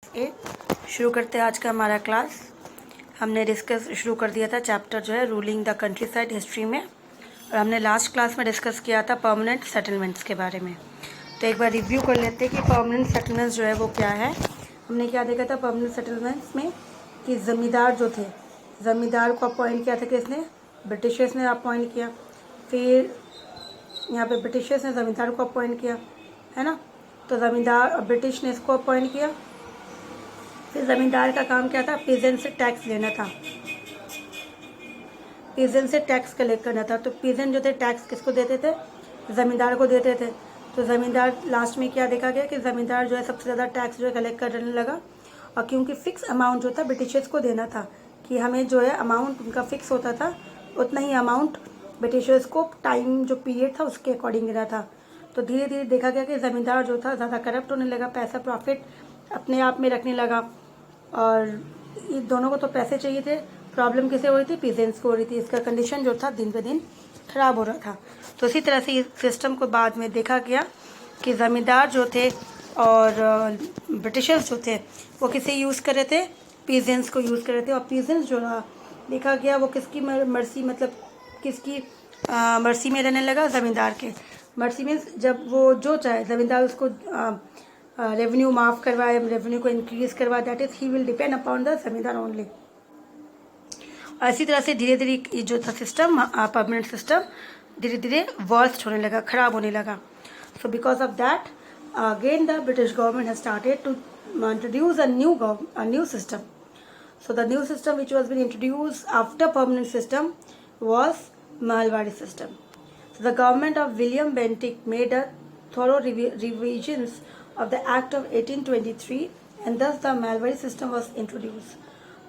शुरू करते हैं आज का हमारा क्लास। हमने डिस्कस शुरू कर दिया था चैप्टर जो है ruling the country side history में, और हमने लास्ट क्लास में डिस्कस किया था परमानेंट सेटलमेंट्स के बारे में। तो एक बार रिव्यू कर लेते हैं कि परमानेंट सेटलमेंट्स जो है वो क्या है। हमने क्या देखा था परमानेंट सेटलमेंट्स में कि ज़मींदार जो थे, ज़मींदार को अपॉइंट किया था किसने? ब्रिटिशर्स ने अपॉइंट किया। फिर यहाँ पे ब्रिटिशर्स ने ज़मींदार को अपॉइंट किया, है ना। तो ज़मींदार ब्रिटिश ने इसको अपॉइंट किया। फिर ज़मींदार का काम क्या था? पीजेंट से टैक्स लेना था, पीजेंट से टैक्स कलेक्ट करना था। तो पीजेंट जो थे टैक्स किसको देते थे? ज़मींदार को देते थे। तो ज़मींदार लास्ट में क्या देखा गया कि ज़मींदार जो है सबसे ज़्यादा टैक्स जो है कलेक्ट करने लगा, और क्योंकि फ़िक्स अमाउंट जो था ब्रिटिशर्स को देना था कि हमें जो है अमाउंट उनका फ़िक्स होता था, उतना ही अमाउंट ब्रिटिशर्स को टाइम जो पीरियड था उसके अकॉर्डिंग देना था। तो धीरे धीरे देखा गया कि ज़मींदार जो था ज़्यादा करप्ट होने लगा, पैसा प्रॉफिट अपने आप में रखने लगा, और ये दोनों को तो पैसे चाहिए थे। प्रॉब्लम किसे हो रही थी? पीजेंट्स को हो रही थी। इसका कंडीशन जो था दिन पे दिन खराब हो रहा था। तो इसी तरह से इस सिस्टम को बाद में देखा गया कि ज़मींदार जो थे और ब्रिटिशर्स जो थे वो किसे यूज़ कर रहे थे? पीजेंट्स को यूज़ कर रहे थे। और पीजेंट्स जो रहा देखा गया वो किसकी मर्जी, मतलब किसकी मर्जी में रहने लगा? ज़मींदार के मर्जी में। जब वो जो चाहे ज़मींदार उसको रेवेन्यू माफ़ करवाए, रेवेन्यू को इंक्रीज करवाए, that is he will depend upon the ज़मींदार ओनली। और इसी तरह से धीरे धीरे ये जो था सिस्टम, परमानेंट सिस्टम, धीरे धीरे वर्स्ट होने लगा, खराब होने लगा। So because of that again the British government has started to introduce a new system. So the new system which was being introduced after permanent system was Malwari system. So the government of William Bentinck made a thorough revisions of the Act of 1823 and thus the Malwari system was introduced.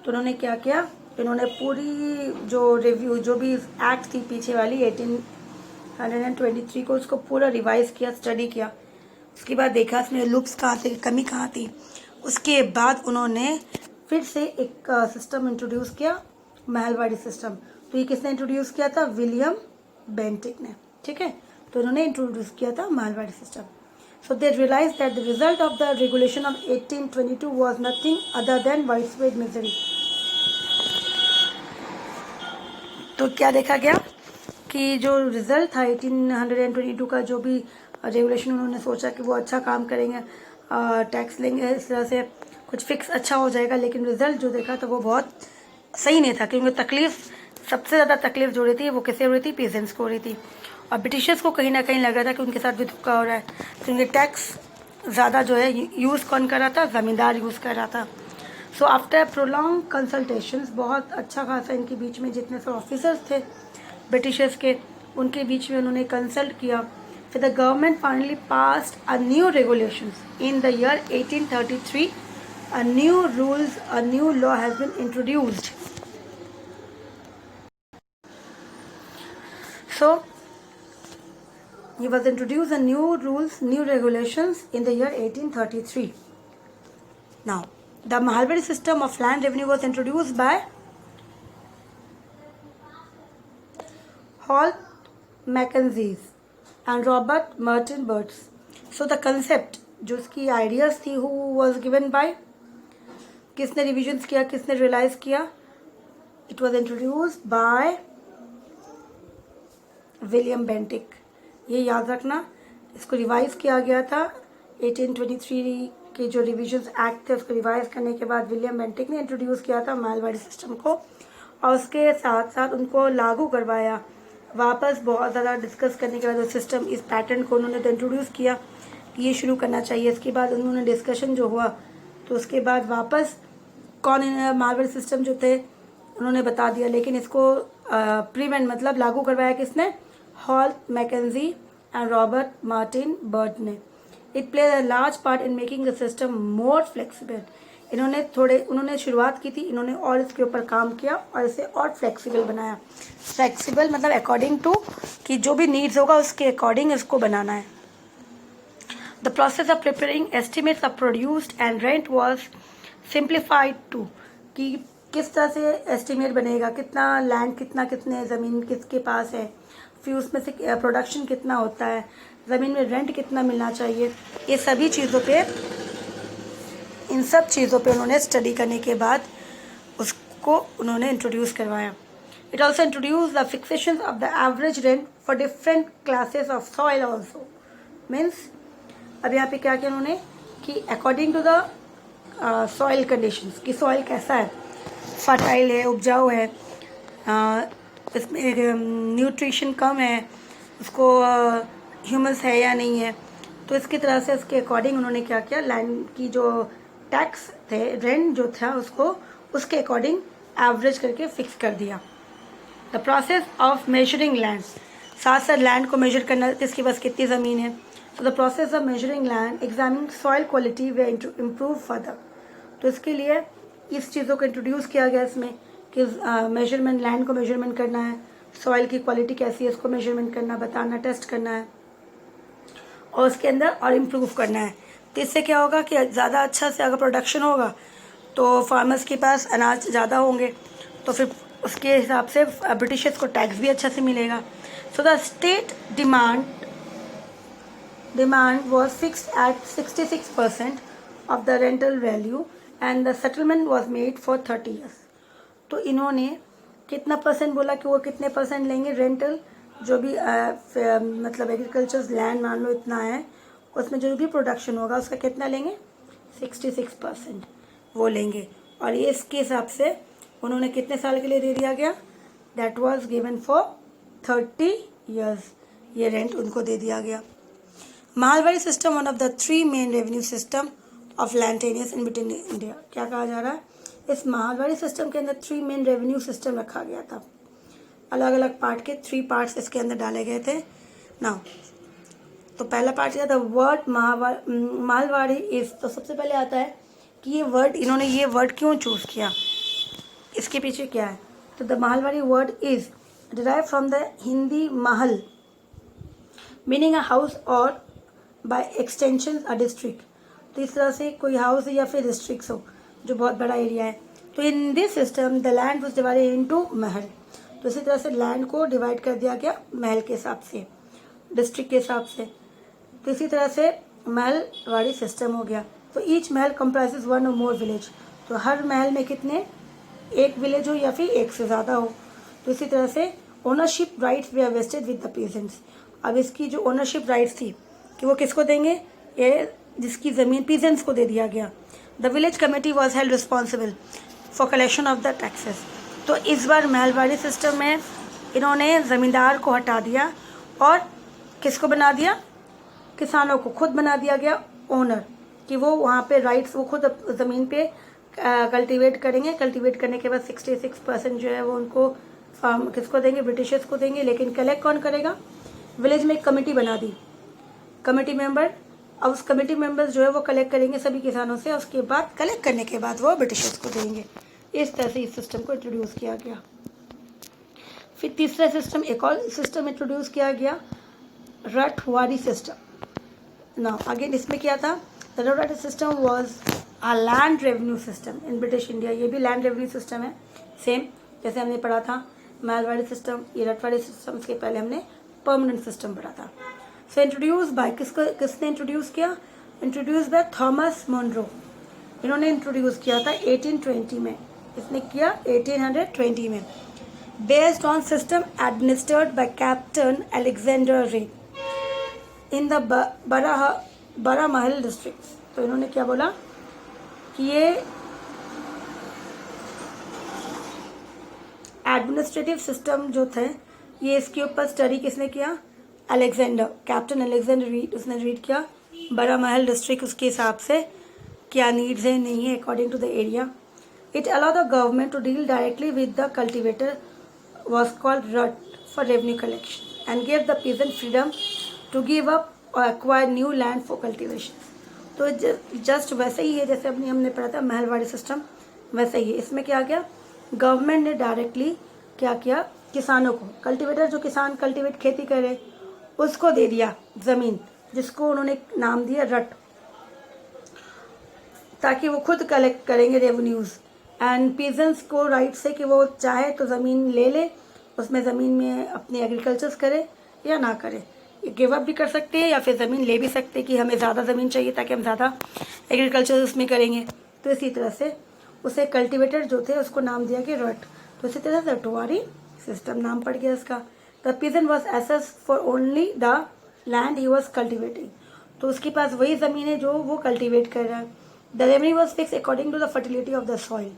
तो उन्होंने क्या किया? इन्होंने पूरी जो review जो भी act थी पीछे वाली 1823 को उसको पूरा रिवाइज किया, स्टडी किया। उसके बाद देखा इसमें लुप्स कहाँ थे, कमी कहाँ थी। उसके बाद उन्होंने फिर से एक सिस्टम इंट्रोड्यूस किया, मालवाड़ी सिस्टम। तो ये किसने इंट्रोड्यूस किया था? विलियम बेंटिक ने, ठीक है। तो उन्होंने इंट्रोड्यूस किया था Mahalwari system. So they realize that the result of the regulation of 1822 was nothing other than widespread misery. तो क्या देखा गया कि जो रिजल्ट था 1822 का, जो भी रेगुलेशन उन्होंने सोचा कि वो अच्छा काम करेंगे, टैक्स लेंगे, इस तरह से कुछ फिक्स अच्छा हो जाएगा, लेकिन रिजल्ट जो देखा तो वो बहुत सही नहीं था। क्योंकि तकलीफ, सबसे ज़्यादा तकलीफ जो हो रही थी वो किसे हो रही थी? पीजेंट्स को हो रही थी। और ब्रिटिशर्स को कहीं ना कहीं लग रहा था कि उनके साथ भी धोखा हो रहा है, क्योंकि टैक्स ज़्यादा जो है यूज़ कौन कर रहा था? ज़मींदार यूज़ कर रहा था। सो आफ्टर प्रोलॉन्ग कंसल्टेशंस, बहुत अच्छा खासा इनके बीच में जितने से ऑफिसर्स थे ब्रिटिशर्स के, उनके बीच में उन्होंने कंसल्ट किया। फिर the government finally passed a new regulations in the year 1833. A new law has been introduced. So, he was introduced a new rules, new regulations in the year 1833. Now, the Malwari system of land revenue was introduced by Hall Mackenzie and Robert Merton Burts. So, the concept, जो उसकी ideas थी, who was given by, किसने revisions किया, किसने realise किया? It was introduced by William Bentinck. ये याद रखना, इसको रिवाइज किया गया था 1823 के जो रिविजन्स एक्ट थे उसको रिवाइज करने के बाद विलियम बेंटिक ने इंट्रोड्यूस किया था मालवाड़ी सिस्टम को, और उसके साथ साथ उनको लागू करवाया वापस। बहुत ज़्यादा डिस्कस करने के बाद वो सिस्टम, इस पैटर्न को उन्होंने तो इंट्रोड्यूस किया कि ये शुरू करना चाहिए। इसके बाद उन्होंने डिस्कशन जो हुआ तो उसके बाद वापस कौन मालवाड़ी सिस्टम जो थे उन्होंने बता दिया, लेकिन इसको प्रीवेंट मतलब लागू करवाया किसने? Holt Mackenzie and Robert Martin Bird ने। It plays a large part in making the system more flexible. उन्होंने शुरुआत की थी, इन्होंने और इसके ऊपर काम किया और इसे और फ्लेक्सिबल बनाया। फ्लेक्सिबल मतलब अकॉर्डिंग टू कि जो भी नीड्स होगा उसके अकॉर्डिंग इसको बनाना है। The process of preparing estimates of produced and rent was simplified to, कि किस तरह से एस्टिमेट बनेगा, कितना लैंड, कितने ज़मीन किसके पास है, फिर उसमें से प्रोडक्शन कितना होता है, ज़मीन में रेंट कितना मिलना चाहिए, ये सभी चीज़ों पे इन सब चीज़ों पे उन्होंने स्टडी करने के बाद उसको उन्होंने इंट्रोड्यूस करवाया। It also introduce the fixation of the average rent for different classes of soil also. Means अब यहाँ पे क्या किया उन्होंने कि according to the soil conditions कि सॉइल कैसा है, फर्टाइल है, उपजाऊ है, इसमें न्यूट्रिशन कम है, उसको ह्यूमस है या नहीं है, तो इसकी तरह से उसके अकॉर्डिंग उन्होंने क्या किया, लैंड की जो टैक्स थे, रेंट जो था, उसको उसके अकॉर्डिंग एवरेज करके फिक्स कर दिया। The process of measuring land, साथ साथ लैंड को मेजर करना, इसके पास कितनी ज़मीन है। तो the process of measuring land examining soil quality way improve further. तो इसके लिए इस चीज़ों को इंट्रोड्यूस किया गया इसमें कि मेजरमेंट, लैंड को मेजरमेंट करना है, सॉइल की क्वालिटी कैसी है इसको मेजरमेंट करना, बताना, टेस्ट करना है और उसके अंदर और इम्प्रूव करना है। तो इससे क्या होगा कि ज़्यादा अच्छा से अगर प्रोडक्शन होगा तो फार्मर्स के पास अनाज ज़्यादा होंगे, तो फिर उसके हिसाब से ब्रिटिशर्स को टैक्स भी अच्छा से मिलेगा। So the state demand was fixed at 66% of the rental value and the settlement was made for 30 years। तो इन्होंने कितना परसेंट बोला कि वो कितने परसेंट लेंगे रेंटल, जो भी मतलब एग्रीकल्चर लैंड मान लो इतना है, उसमें जो भी प्रोडक्शन होगा उसका कितना लेंगे, 66% वो लेंगे। और ये इसके हिसाब से उन्होंने कितने साल के लिए दे दिया गया, that was given for 30 years, ये रेंट उनको दे दिया गया। Mahalwari system one of the 3 main revenue system of land tenures in between India. क्या कहा जा रहा है, इस मालवाड़ी सिस्टम के अंदर 3 मेन रेवेन्यू सिस्टम रखा गया था, अलग अलग पार्ट के 3 पार्ट्स इसके अंदर डाले गए थे ना। तो पहला पार्ट क्या था, वर्ड मालवाड़ी इज। तो सबसे पहले आता है कि ये वर्ड, इन्होंने ये वर्ड क्यों चूज किया, इसके पीछे क्या है। तो the Malwadi word is derive from the Hindi Mahal meaning a house और बाय एक्सटेंशन अ डिस्ट्रिक्ट। तो इस तरह से कोई हाउस या फिर डिस्ट्रिक्ट हो जो बहुत बड़ा एरिया है। तो in this system the land was divided into महल। तो इसी तरह से लैंड को डिवाइड कर दिया गया महल के हिसाब से, डिस्ट्रिक्ट के हिसाब से। तो इसी तरह से महलवाड़ी सिस्टम हो गया। तो ईच महल कंप्राइजेज 1 और मोर विलेज। तो हर महल में कितने, एक विलेज हो या फिर एक से ज़्यादा हो। तो इसी तरह से ownership rights were vested with the peasants. अब इसकी जो ओनरशिप राइट्स थी कि वो किसको देंगे, ये जिसकी ज़मीन पीजेंट्स को दे दिया गया। The village committee was held responsible for collection of the taxes. तो इस बार महलवाड़ी सिस्टम में इन्होंने ज़मींदार को हटा दिया और किसको बना दिया, किसानों को खुद बना दिया गया ओनर, कि वो वहाँ पे राइट्स, वो खुद ज़मीन पे कल्टीवेट करेंगे। कल्टीवेट करने के बाद 66% जो है वो उनको फार्म किसको देंगे, ब्रिटिशर्स को देंगे। लेकिन कलेक्ट कौन करेगा, विलेज में एक कमेटी बना दी, कमेटी मेंबर। अब उस कमेटी मेंबर्स जो है वो कलेक्ट करेंगे सभी किसानों से, उसके बाद कलेक्ट करने के बाद वो ब्रिटिशर्स को देंगे। इस तरह से इस सिस्टम को इंट्रोड्यूस किया गया। फिर तीसरा सिस्टम, एक और सिस्टम इंट्रोड्यूस किया गया, रटवाड़ी सिस्टम। नाउ अगेन इसमें क्या था, the Ryotwari system was a land revenue system in British India. ये भी लैंड रेवेन्यू सिस्टम है, सेम जैसे हमने पढ़ा था मालवाड़ी सिस्टम, ये रटवाड़ी सिस्टम। इसके पहले हमने परमानेंट सिस्टम पढ़ा था। सो इंट्रोड्यूस बाय किसने इंट्रोड्यूस किया, इंट्रोड्यूस बाय थॉमस मोनरो। इन्होंने इंट्रोड्यूस किया था 1820 में, इसने किया 1820 में। Based on system administered by captain Alexander रे इन द बारामहल डिस्ट्रिक्ट। तो इन्होंने क्या बोला कि ये एडमिनिस्ट्रेटिव सिस्टम जो थे, ये इसके ऊपर स्टडी किसने किया, अलेक्जेंडर, कैप्टन अलेक्जेंडर रीड, उसने रीड किया बारामहल डिस्ट्रिक्ट, उसके हिसाब से क्या नीड्स है नहीं है according to the area. It allow the government to deal directly with the cultivator was called rut for revenue collection and gave the peasant freedom to give up or acquire new land for cultivation। तो just वैसे ही है जैसे अपनी हमने पढ़ा था Mahalwari system, वैसे ही इसमें क्या किया, गवर्नमेंट ने डायरेक्टली क्या किया, किसानों को, कल्टिवेटर जो किसान कल्टिवेट खेती करे उसको दे दिया ज़मीन, जिसको उन्होंने नाम दिया रट, ताकि वो खुद कलेक्ट करेंगे रेवेन्यूज़। एंड पीजेंट्स को राइट है कि वो चाहे तो ज़मीन ले ले, उसमें ज़मीन में अपनी एग्रीकल्चर्स करे या ना करे। गिव अप भी कर सकते हैं या फिर ज़मीन ले भी सकते हैं कि हमें ज़्यादा ज़मीन चाहिए ताकि हम ज़्यादा एग्रीकल्चर उसमें करेंगे। तो इसी तरह से उसे कल्टिवेटर जो थे उसको नाम दिया कि रट। तो इसी तरह से रटवारी सिस्टम नाम पड़ गया इसका। The peasant was assess for only the land he was cultivating. तो उसके पास वही ज़मीन है जो वो कल्टिवेट कर रहा है। The revenue was fix according to the fertility of the soil.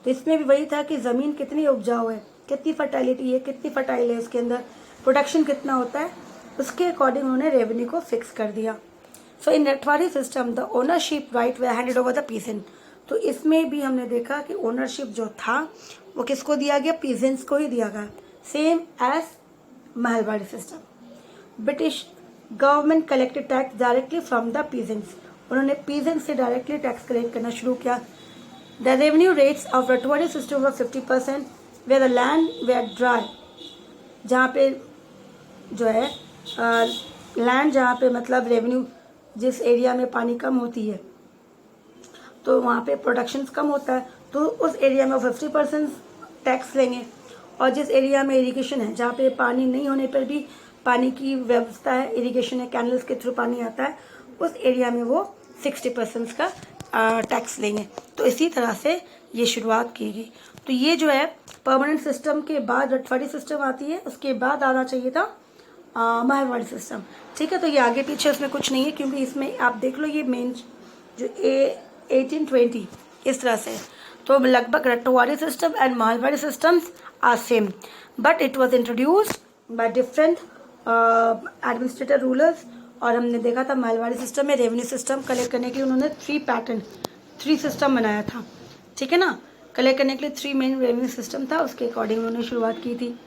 तो इसमें भी वही था कि ज़मीन कितनी उपजाऊ है, कितनी फर्टिलिटी है, कितनी फर्टाइल है, उसके अंदर प्रोडक्शन कितना होता है, उसके अकॉर्डिंग उन्होंने रेवेन्यू को फिक्स कर दिया। So in Ryotwari system the ownership right were handed over the peasant. तो इसमें भी हमने देखा कि ओनरशिप जो था वो किसको दिया गया, पीजेंट्स को ही दिया गया, same as Mahalwari system. British government collected tax directly from the peasants. उन्होंने पीजेंट्स से डायरेक्टली टैक्स कलेक्ट करना शुरू किया। The revenue rates of Ryotwari system were 50% where the land were dry. जहाँ पे जो है लैंड जहाँ पे मतलब रेवेन्यू जिस एरिया में पानी कम होती है तो वहाँ पे प्रोडक्शन कम होता है, तो उस एरिया में 50% टैक्स लेंगे। और जिस एरिया में इरिगेशन है, जहाँ पे पानी नहीं होने पर भी पानी की व्यवस्था है, इरिगेशन है, कैनल्स के थ्रू पानी आता है, उस एरिया में वो 60% का टैक्स लेंगे। तो इसी तरह से ये शुरुआत की गई। तो ये जो है परमानेंट सिस्टम के बाद रटवाड़ी सिस्टम आती है, उसके बाद आना चाहिए था महलवाड़ी सिस्टम। ठीक है, तो ये आगे पीछे उसमें कुछ नहीं है क्योंकि इसमें आप देख लो ये मेन जो 1820 इस तरह से। तो लगभग Ryotwari system and Mahalwari systems are same, but it was introduced by different administrator rulers. और हमने देखा था महलवाड़ी सिस्टम में रेवेन्यू सिस्टम कलेक्ट करने के लिए उन्होंने 3 सिस्टम बनाया था। ठीक है ना, कलेक्ट करने के लिए 3 मेन रेवेन्यू सिस्टम था, उसके अकॉर्डिंग उन्होंने शुरुआत की थी।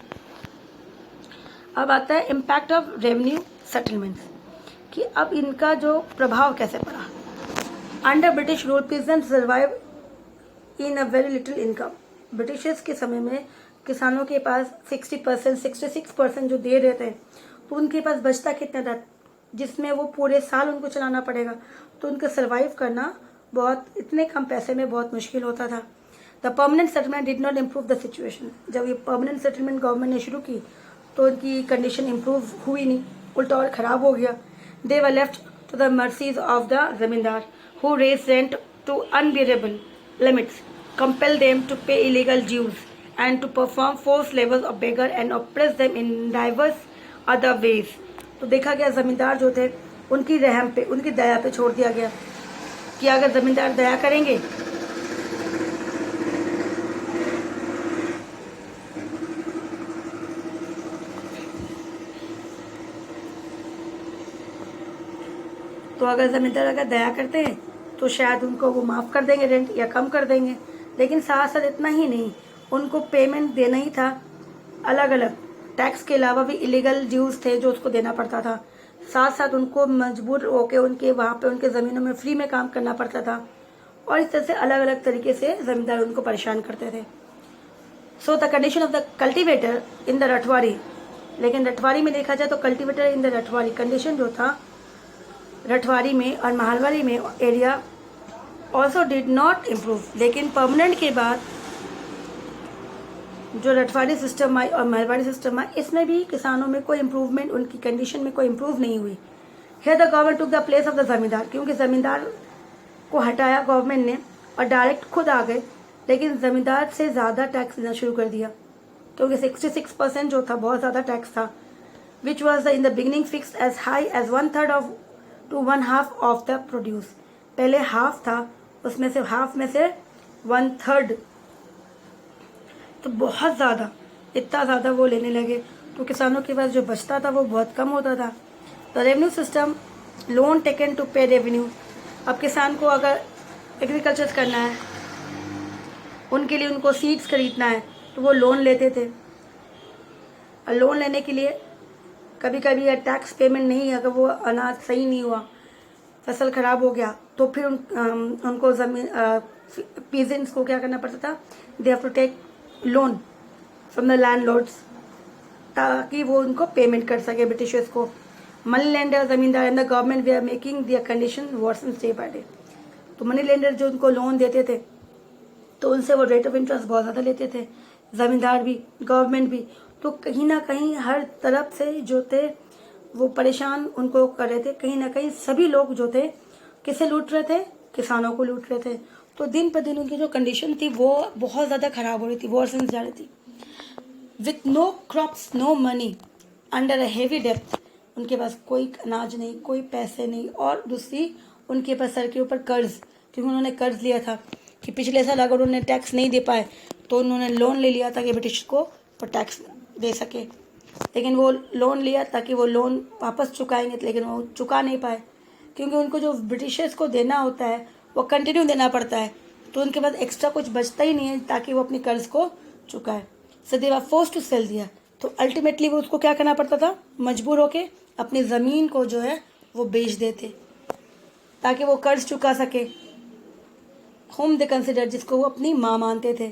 अब आता है इम्पैक्ट ऑफ रेवेन्यू सेटलमेंट्स, कि अब इनका जो प्रभाव कैसे पड़ा। Under British rule peasants survive in a very little income. Britishers के समय में किसानों के पास 60% 66% जो दे रहे थे, तो उनके पास बचता कितना था, जिसमें वो पूरे साल उनको चलाना पड़ेगा। तो उनको सर्वाइव करना बहुत इतने कम पैसे में बहुत मुश्किल होता था। The permanent settlement did not improve the situation. जब ये परमानेंट सेटलमेंट गवर्नमेंट ने शुरू की तो उनकी कंडीशन इम्प्रूव हुई नहीं, उल्टा और ख़राब हो गया। They were left to the mercies of the zamindar who raise rent to unbearable limits, compel them to pay illegal dues and to perform forced labors of beggar and oppress them in diverse other ways। तो देखा गया जमींदार जो थे उनकी रहम पे, उनकी दया पे छोड़ दिया गया कि अगर जमींदार दया करेंगे तो अगर जमींदार अगर दया करते हैं तो शायद उनको वो माफ़ कर देंगे रेंट या कम कर देंगे। लेकिन साथ साथ इतना ही नहीं, उनको पेमेंट देना ही था। अलग अलग टैक्स के अलावा भी इलीगल ड्यूज थे जो उसको देना पड़ता था। साथ साथ उनको मजबूर होकर उनके वहाँ पे उनके ज़मीनों में फ्री में काम करना पड़ता था। और इस तरह से अलग अलग तरीके से ज़मींदार उनको परेशान करते थे। So the condition of the cultivator in the Ryotwari. लेकिन रटवारी में देखा जाए तो cultivator in the Ryotwari condition जो था रटवारी में और महलवाड़ी में area also did not improve. लेकिन परमानेंट के बाद जो रटवाड़ी सिस्टम आई और महलवाड़ी सिस्टम आई, इसमें भी किसानों में कोई इम्प्रूवमेंट, उनकी कंडीशन में कोई इम्प्रूव नहीं हुई। Here the government took the place of the जमींदार, क्योंकि जमींदार को हटाया गवर्नमेंट ने और डायरेक्ट खुद आ गए। लेकिन जमींदार से ज़्यादा टैक्स देना शुरू कर दिया क्योंकि 66% जो था बहुत ज़्यादा टैक्स था, which was in the beginning fix as high as 1/3 of to 1/2 of the produce. पहले हाफ था, उसमें से हाफ में से 1/3, तो बहुत ज़्यादा, इतना ज़्यादा वो लेने लगे तो किसानों के पास जो बचता था वो बहुत कम होता था। The revenue system loan taken to pay revenue. अब किसान को अगर एग्रीकल्चर करना है, उनके लिए उनको सीड्स खरीदना है तो वो लोन लेते थे। और लोन लेने के लिए कभी कभी टैक्स पेमेंट नहीं, अगर वो अनाज सही नहीं हुआ, फसल खराब हो गया, तो फिर उनको ज़मीन पीजेंट्स को क्या करना पड़ता था, they have to take loan from the landlords ताकि वो उनको पेमेंट कर सके ब्रिटिशर्स को। Money lender, zamindar and the government they are making their condition worsen day by day. तो मनी लेंडर जो उनको लोन देते थे तो उनसे वो रेट ऑफ इंटरेस्ट बहुत ज़्यादा लेते थे, ज़मींदार भी, गवर्नमेंट भी। तो कहीं ना कहीं हर तरफ से जो थे वो परेशान उनको कर रहे थे। कहीं ना कहीं सभी लोग जो थे किसे लूट रहे थे, किसानों को लूट रहे थे। तो दिन पर दिन उनकी जो कंडीशन थी वो बहुत ज़्यादा ख़राब हो रही थी, वर्सन जा रही थी। With no crops, no money, under a heavy depth, उनके पास कोई अनाज नहीं, कोई पैसे नहीं, और दूसरी उनके पास सर के ऊपर कर्ज, क्योंकि उन्होंने कर्ज लिया था कि पिछले साल अगर उन्होंने टैक्स नहीं दे पाए तो उन्होंने लोन ले लिया था कि ब्रिटिश को वो टैक्स दे सके। लेकिन वो लोन लिया ताकि वो लोन वापस चुकाएंगे, लेकिन वो चुका नहीं पाए, क्योंकि उनको जो ब्रिटिशर्स को देना होता है वो कंटिन्यू देना पड़ता है, तो उनके पास एक्स्ट्रा कुछ बचता ही नहीं है ताकि वो अपनी कर्ज को चुकाए। सो दे वर फोर्स्ड टू सेल दिया। तो अल्टीमेटली वो उसको क्या करना पड़ता था, मजबूर होके अपनी ज़मीन को जो है वो बेच देते ताकि वो कर्ज चुका सके। होम दे कंसिडर, जिसको वो अपनी माँ मानते थे।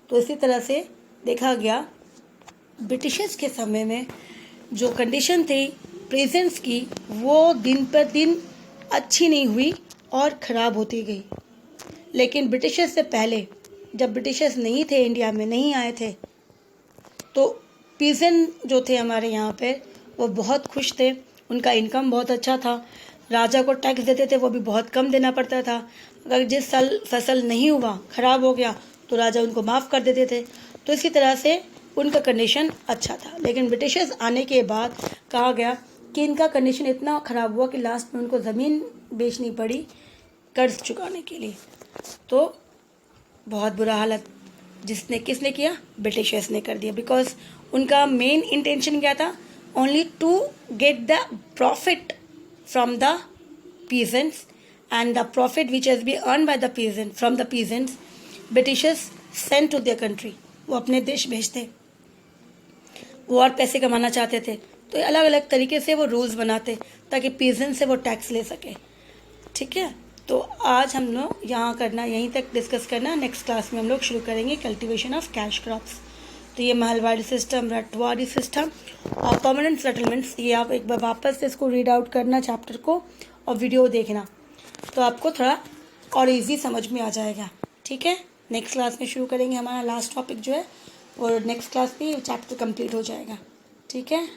तो इसी तरह से देखा गया ब्रिटिशर्स के समय में जो कंडीशन थी प्रेजेंट्स की, वो दिन पर दिन अच्छी नहीं हुई और ख़राब होती गई। लेकिन ब्रिटिशर्स से पहले, जब ब्रिटिशर्स नहीं थे, इंडिया में नहीं आए थे, तो पीजेंट जो थे हमारे यहाँ पे वो बहुत खुश थे, उनका इनकम बहुत अच्छा था। राजा को टैक्स देते थे, वो भी बहुत कम देना पड़ता था। अगर जिस साल फसल नहीं हुआ, ख़राब हो गया, तो राजा उनको माफ़ कर देते थे। तो इसी तरह से उनका कंडीशन अच्छा था। लेकिन ब्रिटिशर्स आने के बाद कहा गया कि इनका कंडीशन इतना ख़राब हुआ कि लास्ट में उनको ज़मीन बेचनी पड़ी कर्ज चुकाने के लिए। तो बहुत बुरा हालत किसने किया, ब्रिटिशर्स ने कर दिया। बिकॉज उनका मेन इंटेंशन क्या था, only to get the profit from the peasants, and the profit which has be earn by the peasant from the peasants Britishers send to their country. वो अपने देश भेजते, वो और पैसे कमाना चाहते थे, तो अलग अलग तरीके से वो रूल्स बनाते ताकि पीजेंट से वो टैक्स ले सके। ठीक है, तो आज हम लोग यहाँ करना, यहीं तक डिस्कस करना। नेक्स्ट क्लास में हम लोग शुरू करेंगे कल्टीवेशन ऑफ कैश क्रॉप्स। तो ये महलवाड़ी सिस्टम, रटवाड़ी सिस्टम और परमानेंट सेटलमेंट्स, ये आप एक बार वापस से इसको रीड आउट करना चैप्टर को और वीडियो देखना, तो आपको थोड़ा और इजी समझ में आ जाएगा। ठीक है, नेक्स्ट क्लास में शुरू करेंगे। हमारा लास्ट टॉपिक जो है, और नेक्स्ट क्लास में चैप्टर कंप्लीट हो जाएगा। ठीक है।